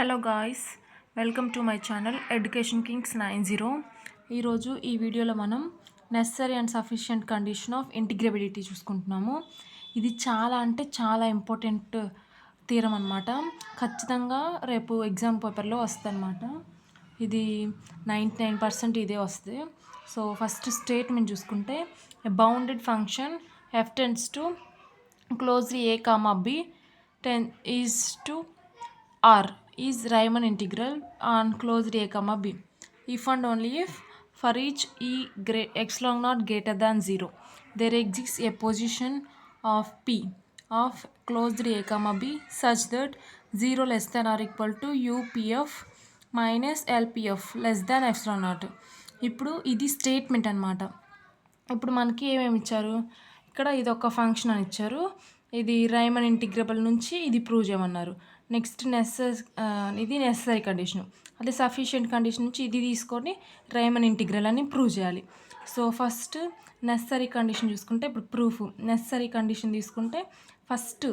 Hello guys, welcome to my channel education kings 90. ఈరోజు ఈ వీడియోలో మనం necessary and sufficient condition of integrability చూసుకుంటున్నాము. ఇది చాలా ఇంపార్టెంట్ థీరం అనమాట. ఖచ్చితంగా రేపు ఎగ్జామ్ పేపర్లో వస్తుంది అనమాట. ఇది 99% ఇదే వస్తుంది. సో ఫస్ట్ స్టేట్మెంట్ చూసుకుంటే, a bounded function F tends to closely A comma B is to R is Riemann integral on closed a comma b if and only if for each epsilon naught greater than 0 there exists a position of p of closed a comma b such that 0 less than or equal to upf minus lpf less than epsilon naught. ఇప్పుడు ఇది statement అనమాట. ఇప్పుడు మనకి ఏమేమి ఇచ్చారు, ఇక్కడ ఇది ఒక ఫంక్షన్ అని ఇచ్చారు. ఇది రైమన్ ఇంటిగ్రబుల్ నుంచి ఇది ప్రూవ్ చేయమన్నారు. నెక్స్ట్ ఇది నెసరీ కండిషన్. అదే సఫిషియంట్ కండిషన్ నుంచి ఇది తీసుకొని రైమన్ ఇంటిగ్రల్ అని ప్రూవ్ చేయాలి. సో ఫస్ట్ నెసరీ కండిషన్ చూసుకుంటే, ఇప్పుడు ప్రూఫ్ నెసరీ కండిషన్ తీసుకుంటే ఫస్ట్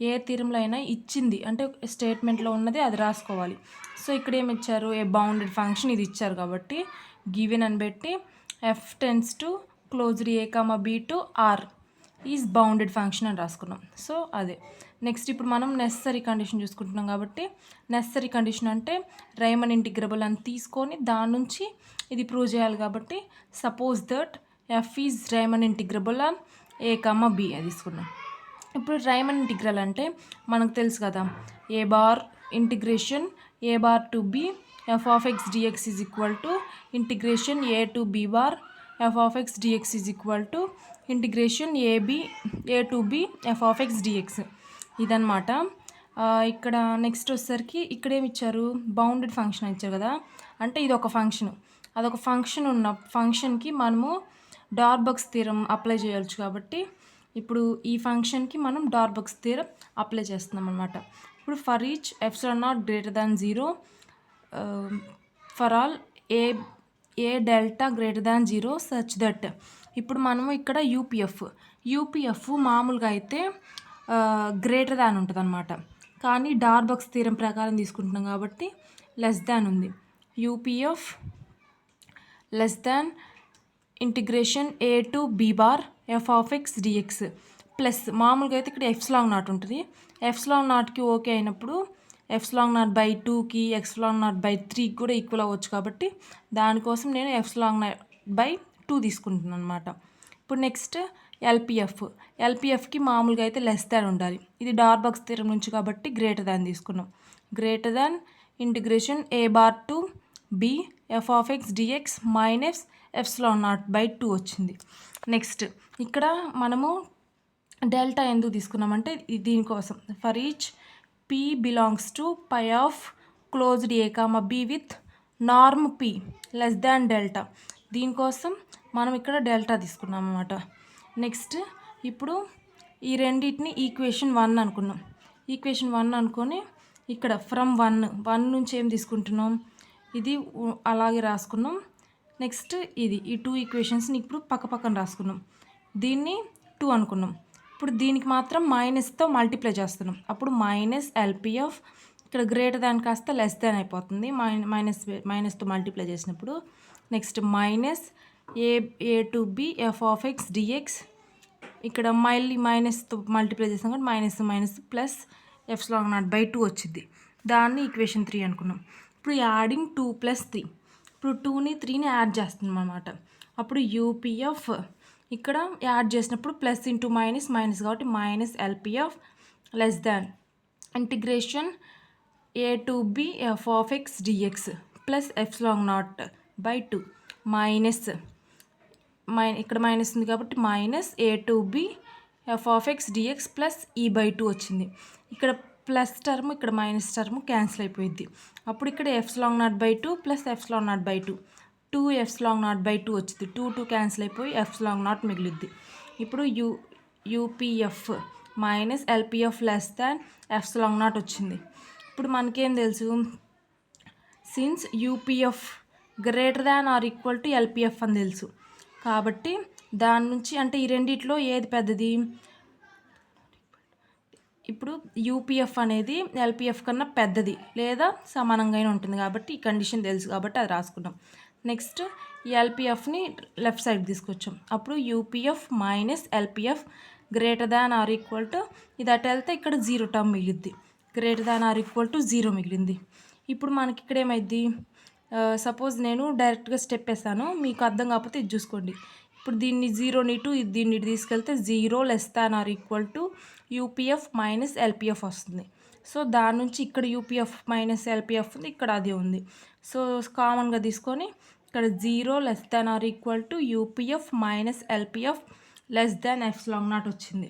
ఏ థీరంలో అయినా ఇచ్చింది అంటే స్టేట్మెంట్లో ఉన్నది అది రాసుకోవాలి. సో ఇక్కడ ఏమి ఇచ్చారు, ఏ బౌండెడ్ ఫంక్షన్ ఇది ఇచ్చారు కాబట్టి గివెన్ అని పెట్టి F tends to closed A comma B to R is bounded function అని రాసుకున్నాం. సో అదే నెక్స్ట్ ఇప్పుడు మనం నెసరీ కండిషన్ చూసుకుంటున్నాం కాబట్టి నెసరీ కండిషన్ అంటే రైమన్ ఇంటిగ్రబుల్ అని తీసుకొని దాని నుంచి ఇది ప్రూవ్ చేయాలి కాబట్టి suppose that F is Riemann integrable on A comma B అది తీసుకున్నాం. ఇప్పుడు రైమన్ ఇంటిగ్రల్ అంటే మనకు తెలుసు కదా, A bar integration A bar to B F of X dx is equal to integration A to B bar F of X dx is equal to integration A to B F of X dx ఇదనమాట. ఇక్కడ next వచ్చేసరికి ఇక్కడ ఏమి ఇచ్చారు, bounded function ఇచ్చారు కదా, అంటే ఇది ఒక ఫంక్షన్, అదొక ఫంక్షన్ ఉన్న ఫంక్షన్కి మనము డార్బక్స్ థీరం అప్లై చేయవచ్చు కాబట్టి ఇప్పుడు ఈ ఫంక్షన్కి మనం డార్బక్స్ థీరం అప్లై చేస్తున్నాం అనమాట. ఇప్పుడు for each epsilon naught greater than 0 for all A delta greater than 0 such that. ఇప్పుడు మనము ఇక్కడ యూపీఎఫ్ మామూలుగా అయితే గ్రేటర్ దాన్ ఉంటుంది అనమాట, కానీ డార్బక్స్ థీరం ప్రకారం తీసుకుంటున్నాం కాబట్టి లెస్ దాన్ ఉంది. UPF less than integration A to B bar F of X dx plus మామూలుగా అయితే ఇక్కడ ఎప్సిలాన్ నాట్ ఉంటుంది. ఎప్సిలాన్ నాట్కి ఓకే అయినప్పుడు ఎప్సిలాన్ నాట్ బై 2కి ఎప్సిలాన్ నాట్ బై 3కి కూడా ఈక్వల్ అవ్వచ్చు కాబట్టి దానికోసం నేను ఎప్సిలాన్ నాట్ బై 2 తీసుకుంటున్నాను అనమాట. ఇప్పుడు నెక్స్ట్ ఎల్పిఎఫ్కి మామూలుగా అయితే లెస్ దాన్ ఉండాలి. ఇది డార్బక్స్ థీరం నుంచి కాబట్టి గ్రేటర్ దాన్ తీసుకున్నాం. Greater than integration A bar to B F of X dx minus epsilon not by 2 వచ్చింది. నెక్స్ట్ ఇక్కడ మనము డెల్టా ఎందుకు తీసుకున్నామంటే దీనికోసం for each p belongs to pi of closed A comma b with norm p less than delta, దీనికోసం మనం ఇక్కడ delta తీసుకున్నాం అన్నమాట. నెక్స్ట్ ఇప్పుడు ఈ రెండింటిని ఈక్వేషన్ 1 అనుకున్నాం. ఈక్వేషన్ 1 అనుకొని ఇక్కడ ఫ్రమ్ 1 నుంచి ఏం తీసుకుంటున్నాం, ఇది అలాగే రాసుకున్నాం. నెక్స్ట్ ఈ 2 ఈక్వేషన్స్ని ఇప్పుడు పక్కన రాసుకున్నాం. దీన్ని 2 అనుకున్నాం. ఇప్పుడు దీనికి మాత్రం మైనస్తో మల్టిప్లై చేస్తున్నాం. అప్పుడు మైనస్ ఎల్పిఎఫ్ ఇక్కడ గ్రేటర్ దాన్ కాస్త లెస్ దాన్ అయిపోతుంది మైనస్తో మల్టిప్లై చేసినప్పుడు. Next minus a to B F of X dx ఇక్కడ మళ్ళీ మైనస్తో మల్టిప్లై చేసాం కాబట్టి minus plus epsilon not by 2 వచ్చింది. దాన్ని ఈక్వేషన్ 3 అనుకున్నాం. ఇప్పుడు యాడింగ్ 2 + 3, ఇప్పుడు 2ని 3ని యాడ్ చేస్తున్నాం అనమాట. అప్పుడు యూపీఎఫ్ ఇక్కడ యాడ్ చేసినప్పుడు ప్లస్ ఇంటూ మైనస్ కాబట్టి minus LPF less than integration A to B F of X dx plus epsilon not by 2 minus ఇక్కడ మైనస్ ఉంది కాబట్టి minus a to B F of X dx plus e by 2 వచ్చింది. ఇక్కడ plus term ఇక్కడ minus term cancel అయిపోయింది. అప్పుడు ఇక్కడ epsilon not by 2 plus epsilon not by 2 epsilon not by 2 వచ్చింది. 2 క్యాన్సిల్ అయిపోయి ఎప్సిలాన్ నాట్ మిగిలిద్ది. ఇప్పుడు UPF minus LPF less than epsilon naught వచ్చింది. ఇప్పుడు మనకేం తెలుసు, since UPF greater than or equal to LPF అని తెలుసు కాబట్టి దాని నుంచి అంటే ఈ రెండిట్లో ఏది పెద్దది, ఇప్పుడు యూపీఎఫ్ అనేది ఎల్పీఎఫ్ కన్నా పెద్దది లేదా సమానంగానే ఉంటుంది కాబట్టి ఈ కండిషన్ తెలుసు కాబట్టి అది రాసుకున్నాం. నెక్స్ట్ ఈ ఎల్పీఎఫ్ని లెఫ్ట్ సైడ్ తీసుకొచ్చాం. అప్పుడు UPF minus LPF greater than or equal to ఇది అటు వెళ్తే ఇక్కడ 0 టర్మ్ మిగిలిద్ది. Greater than or equal to 0 మిగిలింది. ఇప్పుడు మనకి ఇక్కడ ఏమైద్ది, సపోజ్ నేను డైరెక్ట్గా స్టెప్ వేస్తాను, మీకు అర్థం కాకపోతే ఇది చూసుకోండి. ఇప్పుడు దీన్ని 0ని దీన్ని తీసుకెళ్తే 0 less than or equal to UPF minus ఎల్పీఎఫ్ వస్తుంది. సో దాని నుంచి ఇక్కడ యూపీఎఫ్ మైనస్ ఎల్పీఎఫ్ ఉంది, ఇక్కడ అది ఉంది. సో కామన్గా తీసుకొని ఇక్కడ 0 less than or equal to UPF minus ఎల్పీఎఫ్ less than epsilon naught వచ్చింది.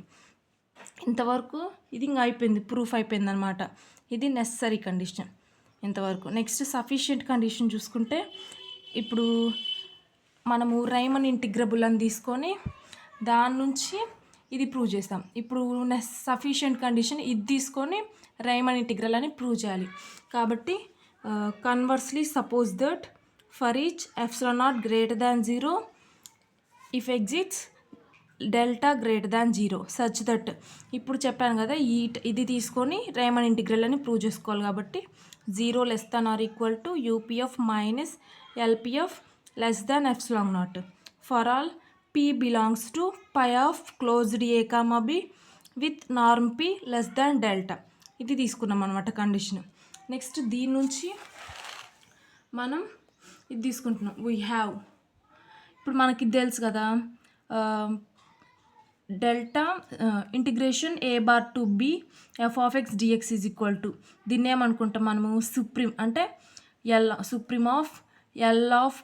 ఇంతవరకు ఇది ఇంకా అయిపోయింది, ప్రూఫ్ అయిపోయింది అనమాట. ఇది నెసరీ కండిషన్ ఇంతవరకు. నెక్స్ట్ సఫిషియెంట్ కండిషన్ చూసుకుంటే ఇప్పుడు మనము రైమన్ ఇంటిగ్రబుల్ అని తీసుకొని దాని నుంచి ఇది ప్రూవ్ చేస్తాం. ఇప్పుడు సఫిషియెంట్ కండిషన్ ఇది తీసుకొని రైమన్ ఇంటిగ్రల్ అని ప్రూవ్ చేయాలి. కాబట్టి conversely suppose that for each epsilon naught greater than 0 if exists delta greater than 0 such that, ఇప్పుడు చెప్పాను కదా ఇది తీసుకొని రైమన్ ఇంటిగ్రల్ అని ప్రూవ్ చేసుకోవాలి. కాబట్టి 0 less than or equal to UPF minus ఎల్పీఎఫ్ less than epsilon not for all P belongs to pi of closed A comma B with norm P less than delta. ఇది తీసుకున్నాం అనమాట కండిషన్. నెక్స్ట్ దీని నుంచి మనం ఇది తీసుకుంటున్నాం. వీ హ్యావ్, ఇప్పుడు మనకి తెలుసు కదా delta integration A bar to B F of X dx is equal to, దీన్ని ఏమనుకుంటాం మనము సుప్రీం అంటే supreme of l of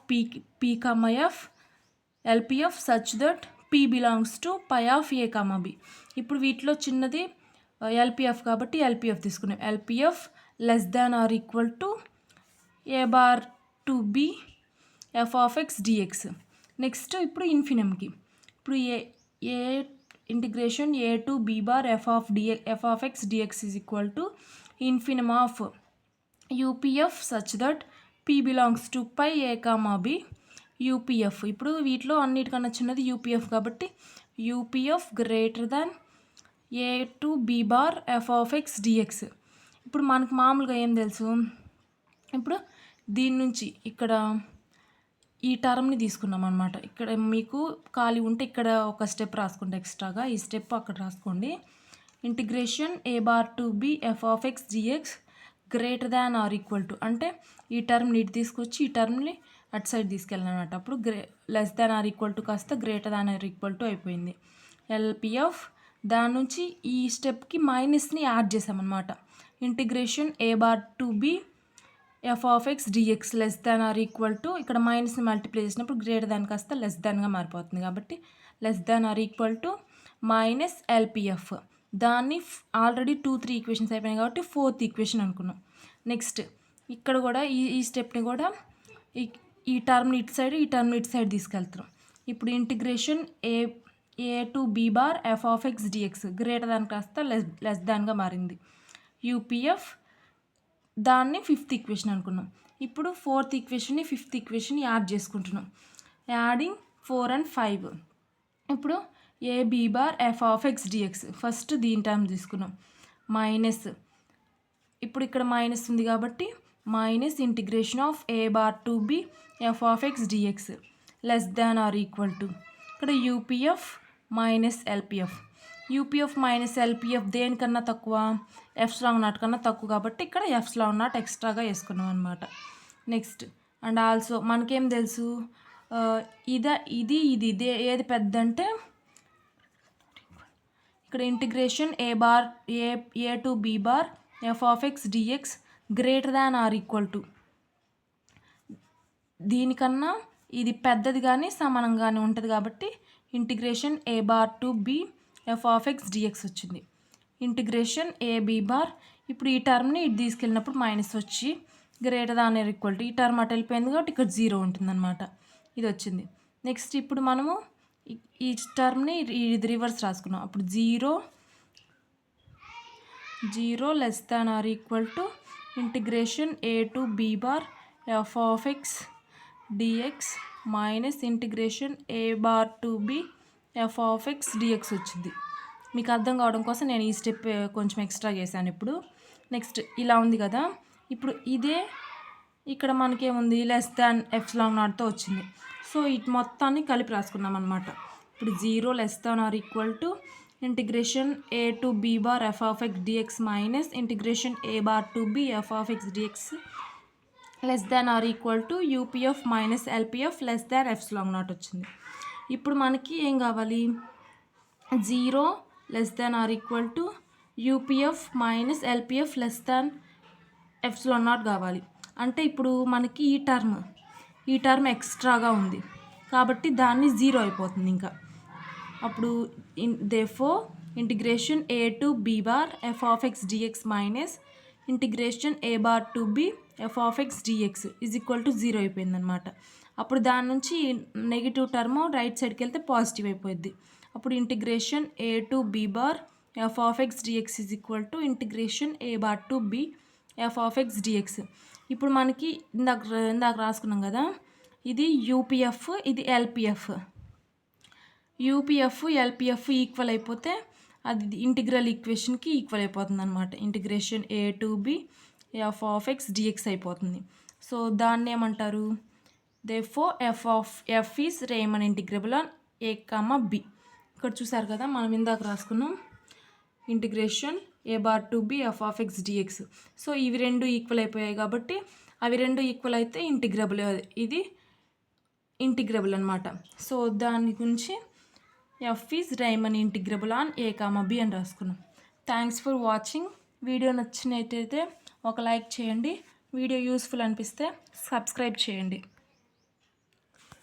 p comma f LPF such that P belongs to pi of a comma b. ఇప్పుడు వీటిలో చిన్నది LPF కాబట్టి LPF తీసుకున్నాం. LPF less than or equal to a bar to B F of X dx. Next ఇప్పుడు ఇన్ఫినిమ్కి ఇప్పుడు a integration A to B bar F of X dx is equal to infimum of UPF such that P belongs to పై A comma B UPF. ఇప్పుడు వీటిలో అన్నిటికన్నా చిన్నది UPF కాబట్టి UPF greater than A to B bar F of X dx. ఇప్పుడు మనకు మామూలుగా ఏం తెలుసు, ఇప్పుడు దీని నుంచి ఇక్కడ ఈ టర్మ్ని తీసుకున్నాం అనమాట. ఇక్కడ మీకు ఖాళీ ఉంటే ఇక్కడ ఒక స్టెప్ రాసుకోండి ఎక్స్ట్రాగా, ఈ స్టెప్ అక్కడ రాసుకోండి. Integration A bar to B F of X dx greater than or equal to అంటే ఈ టర్మ్ని ఇటు తీసుకొచ్చి ఈ టర్మ్ని అటు సైడ్ తీసుకెళ్ళాలన్నమాట. అప్పుడు less than or equal to కాస్త greater than or equal to అయిపోయింది. ఎల్పిఎఫ్ దాని నుంచి ఈ స్టెప్కి మైనస్ని యాడ్ చేసామన్నమాట. Integration A bar to B F of X dx less than or equal to ఇక్కడ మైనస్ని మల్టిప్లై చేసినప్పుడు గ్రేటర్ దాన్ కాస్త లెస్ దాన్గా మారిపోతుంది కాబట్టి less than or equal to minus LPF. దాన్ని ఆల్రెడీ 2-3 ఈక్వేషన్స్ అయిపోయినాయి కాబట్టి 4th ఈక్వేషన్ అనుకున్నాం. నెక్స్ట్ ఇక్కడ కూడా ఈ స్టెప్ని కూడా ఈ టర్మ్ని ఇటు సైడ్ ఈ టర్మ్ని ఇటు సైడ్ తీసుకెళ్తున్నాం. ఇప్పుడు integration A to B bar F of X dx greater than కాస్త లెస్ దాన్గా మారింది. యూపీఎఫ్ దాన్ని 5th ఈక్వేషన్ అనుకున్నాం. ఇప్పుడు 4th ఈక్వేషన్ని 5th ఈక్వేషన్ యాడ్ చేసుకుంటున్నాం. Adding 4 and 5. ఇప్పుడు A B bar F of X dx first దీని టర్మ్ తీసుకున్నాం. మైనస్ ఇప్పుడు ఇక్కడ మైనస్ ఉంది కాబట్టి minus integration of A bar to B F of X dx less than or equal to ఇక్కడ UPF minus LPF. UPF minus LPF దేనికన్నా తక్కువ, epsilon naught కన్నా తక్కువ కాబట్టి ఇక్కడ ఎప్సిలాన్ నాట్ ఎక్స్ట్రాగా వేసుకున్నాం అనమాట. నెక్స్ట్ అండ్ ఆల్సో మనకేం తెలుసు, ఇది ఏది పెద్ద అంటే ఇక్కడ integration A to B bar F of X dx greater than or equal to దీనికన్నా ఇది పెద్దది కానీ సమానంగానే ఉంటుంది కాబట్టి integration A bar to B F of X dx వచ్చింది. ఇంటిగ్రేషన్ ఏ బి బార్ ఇప్పుడు ఈ టర్మ్ని ఇటు తీసుకెళ్ళినప్పుడు మైనస్ వచ్చి greater than or equal to ఈ టర్మ్ అటు వెళ్ళిపోయింది కాబట్టి ఇక్కడ 0 ఉంటుందన్నమాట. ఇది వచ్చింది. నెక్స్ట్ ఇప్పుడు మనము ఈ టర్మ్ని ఇది రివర్స్ రాసుకున్నాం. అప్పుడు 0 less than or equal to integration A to B bar F of X dx minus integration A bar to B F of X dx వచ్చింది. మీకు అర్థం కావడం కోసం నేను ఈ స్టెప్ కొంచెం ఎక్స్ట్రా చేశాను. ఇప్పుడు నెక్స్ట్ ఇలా ఉంది కదా, ఇప్పుడు ఇదే ఇక్కడ మనకేముంది లెస్ దాన్ ఎప్సిలాన్ నాట్తో వచ్చింది. సో ఇటు మొత్తాన్ని కలిపి రాసుకున్నాం అనమాట. ఇప్పుడు 0 less than or equal to integration a to b bar f of x dx minus integration a bar to b f of x dx less than or equal to UPF minus LPF less than epsilon naught వచ్చింది. ఇప్పుడు మనకి ఏం కావాలి, 0 less than or equal to UPF minus LPF less than epsilon not కావాలి. అంటే ఇప్పుడు మనకి ఈ టర్మ్ ఎక్స్ట్రాగా ఉంది కాబట్టి దాన్ని 0 అయిపోతుంది ఇంకా. అప్పుడు therefore integration a to b bar f of x dx minus integration a bar to b f of x dx is equal to 0 అయిపోయిందనమాట. అప్పుడు దాని నుంచి నెగిటివ్ టర్మ్ రైట్ సైడ్కి వెళ్తే పాజిటివ్ అయిపోయింది. అప్పుడు integration a to b bar f of x dx is equal to integration a bar to b f of x dx. ఇప్పుడు మనకి ఇందాక రాసుకున్నాం కదా, ఇది యూపీఎఫ్, ఇది ఎల్పిఎఫ్. యూపీఎఫ్ ఎల్పిఎఫ్ ఈక్వల్ అయిపోతే అది ఇంటిగ్రల్ ఈక్వేషన్కి ఈక్వల్ అయిపోతుంది అనమాట. Integration a to b f of x dx అయిపోతుంది. సో దాన్ని ఏమంటారు, therefore f is Riemann integrable on a, b. ఇక్కడ చూసారు కదా, మనం ఇందాక రాసుకున్నాం integration a bar to b f of x dx. So ఇవి రెండు ఈక్వల్ అయిపోయాయి కాబట్టి అవి రెండు ఈక్వల్ అయితే ఇది ఇంటిగ్రబుల్ అనమాట. సో దాని గురించి F is Riemann integrable on a, b అని రాసుకున్నాం. Thanks for watching. వీడియో నచ్చినట్టయితే ఒక లైక్ చేయండి. వీడియో యూస్ఫుల్ అనిపిస్తే సబ్స్క్రైబ్ చేయండి.